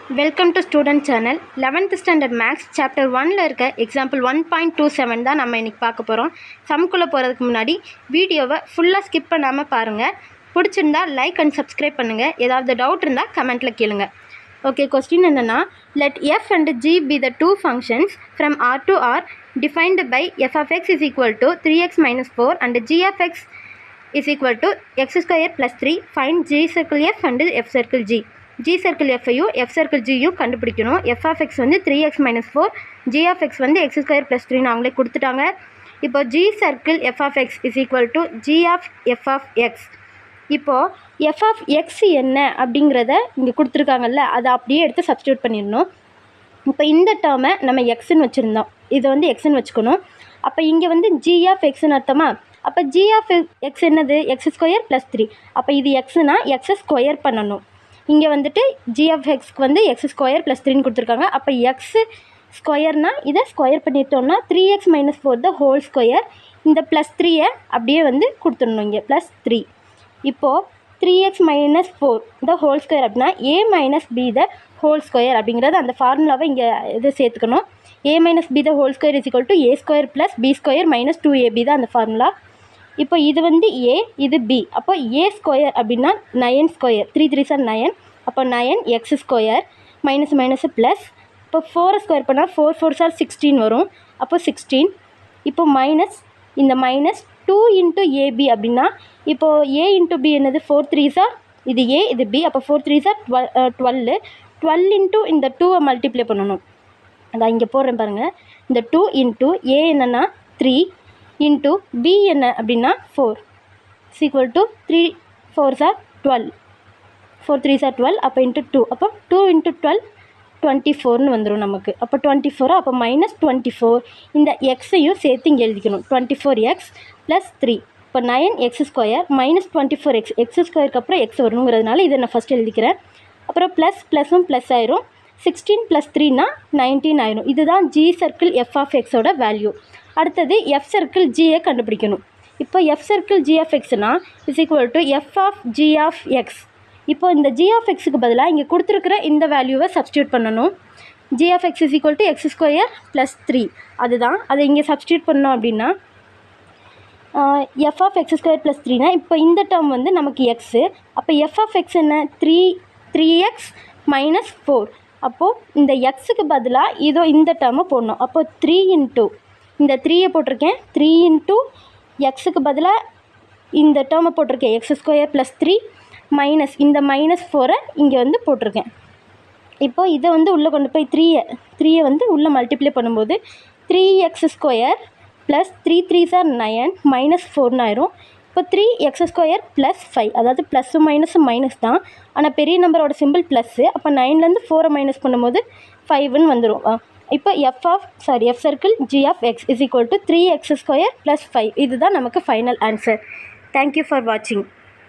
Welcome to student channel. 11th standard maths chapter 1ல் இருக்க example 1.27 தான் நம்ம இன்றைக்கி பார்க்க போகிறோம். சம்குள்ளே போகிறதுக்கு முன்னாடி வீடியோவை ஃபுல்லாக ஸ்கிப் பண்ணாமல் பாருங்கள். பிடிச்சிருந்தா லைக் அண்ட் சப்ஸ்கிரைப் பண்ணுங்கள். ஏதாவது டவுட் இருந்தால் கமெண்ட்டில் கேளுங்க. ஓகே, கொஸ்டின் என்னென்னா, let f and g be the two functions from r to r defined by f of x is equal to 3x minus 4 and g of x is equal to x square plus 3. Find g circle f and f circle g. g circle f-ஐயும் f circle g-யும் கண்டுபிடிக்கணும். f of x வந்து 3x minus 4, g of x வந்து x square plus 3 அவங்களே கொடுத்துட்டாங்க. இப்போ g circle f of x is equal to g of f of x. இப்போது f of x என்ன அப்படிங்கிறத இங்கே கொடுத்துருக்காங்கல்ல, அதை அப்படியே எடுத்து சப்ஸ்டியூட் பண்ணிடணும். இப்போ இந்த டேர்மை நம்ம எக்ஸ்ன்னு வச்சுருந்தோம், இதை வந்து எக்ஸ்ன்னு வச்சுக்கணும். அப்போ இங்கே வந்து g of xன்னு அர்த்தமா? அப்போ g of x என்னது? x square plus 3. அப்போ இது எக்ஸ்னா எக்ஸை ஸ்கொயர் பண்ணணும். இங்கே வந்துட்டு g of xக்கு வந்து எக்ஸ் ஸ்கொயர் ப்ளஸ் 3ன்னு கொடுத்துருக்காங்க. அப்போ எக்ஸ் ஸ்கொயர்னால் இதை ஸ்கொயர் பண்ணிட்டோம்னா 3x minus 4 the whole square. இந்த ப்ளஸ் 3யை அப்படியே வந்து கொடுத்துடணும் இங்கே ப்ளஸ் 3. இப்போது 3x minus 4 the whole square அப்படின்னா a minus b the whole square அப்படிங்கிறது அந்த ஃபார்முலாவை இங்கே இது சேர்த்துக்கணும். a minus b the whole square is equal to a square plus b square minus 2ab தான் அந்த ஃபார்முலா. இப்போ இது வந்து a, இது b. அப்போ a ஸ்கொயர் அப்படின்னா 9 ஸ்கொயர், 3 3s are 9. அப்போ 9x square minus minus plus. இப்போ 4 ஸ்கொயர் பண்ணால் 4 4s are 16 வரும். அப்போ 16. இப்போ மைனஸ் இந்த மைனஸ் 2 இன்ட்டு ஏபி அப்படின்னா இப்போது a இன்ட்டு b என்னது? 4 3s are, இது a இது b. அப்போ 4 3s are 12. 12 இன்ட்டு இந்த 2வை மல்டிப்ளை பண்ணணும். அதான் இங்கே போடுறேன் பாருங்கள். இந்த 2 இன்ட்டு a என்னென்னா 3 இன்ட்டு b என்ன அப்படின்னா 4 is equal to 3 4s are 12, 4 3s are 12. அப்போ இன்ட்டு 2, அப்போ 2 இன்ட்டு 12 24ன்னு வந்துடும் நமக்கு. அப்போ 24, அப்போ மைனஸ் 24. இந்த எக்ஸையும் சேர்த்து இங்கே எழுதிக்கணும். 24x plus 3. இப்போ 9x square minus 24x, X ஸ்கொயருக்கு அப்புறம் எக்ஸ் வரணுங்கிறதுனால இதை நான் ஃபஸ்ட் எழுதிக்கிறேன். அப்புறம் ப்ளஸ் ப்ளஸும் ப்ளஸ் ஆயிரும். 16 ப்ளஸ் 3னா 19 ஆயிரும். இதுதான் g சர்க்கிள் f of xோட வேல்யூ. அடுத்தது f சர்க்கிள் gயை கண்டுபிடிக்கணும். இப்போ f சர்க்கிள் g of xனா is equal to f of g of x. இப்போ இந்த g of xக்கு பதிலாக இங்கே கொடுத்துருக்குற இந்த வேல்யூவை சப்ஸ்டியூட் பண்ணணும். g of x is equal to X square plus 3. அதுதான் அதை இங்கே சப்ஸ்டியூட் பண்ணோம் அப்படின்னா f of x square plus 3னா இப்போ இந்த டேர்ம் வந்து நமக்கு எக்ஸு. அப்போ f of x என்ன? 3x minus 4. அப்போது இந்த எக்ஸுக்கு பதிலாக இதோ இந்த டேர்மை போடணும். அப்போது 3 இன்ட்டு இந்த 3யை போட்டிருக்கேன். 3 இன்ட்டு எக்ஸுக்கு பதிலாக இந்த டேர்மை போட்டிருக்கேன், எக்ஸ் ஸ்கொயர் ப்ளஸ் 3 மைனஸ் இந்த மைனஸ் 4ஐ இங்கே வந்து போட்டிருக்கேன். இப்போது இதை வந்து உள்ளே கொண்டு போய் 3யை வந்து உள்ளே மல்டிப்ளை பண்ணும்போது 3x square plus 3 3s are 9 minus 4ன்னு ஆயிரும். இப்போ 3x ஸ்கொயர் ப்ளஸ் 5, அதாவது ப்ளஸ்ஸும் மைனஸும் மைனஸ் தான், ஆனால் பெரிய நம்பரோட சிம்பிள் ப்ளஸ்ஸு. அப்போ 9லேருந்து 4 மைனஸ் பண்ணும்போது 5ன்னு வந்துடும். இப்போ f circle g of x is equal to 3x square plus 5. இதுதான் நமக்கு ஃபைனல் ஆன்சர். தேங்க்யூ ஃபார் வாட்சிங்.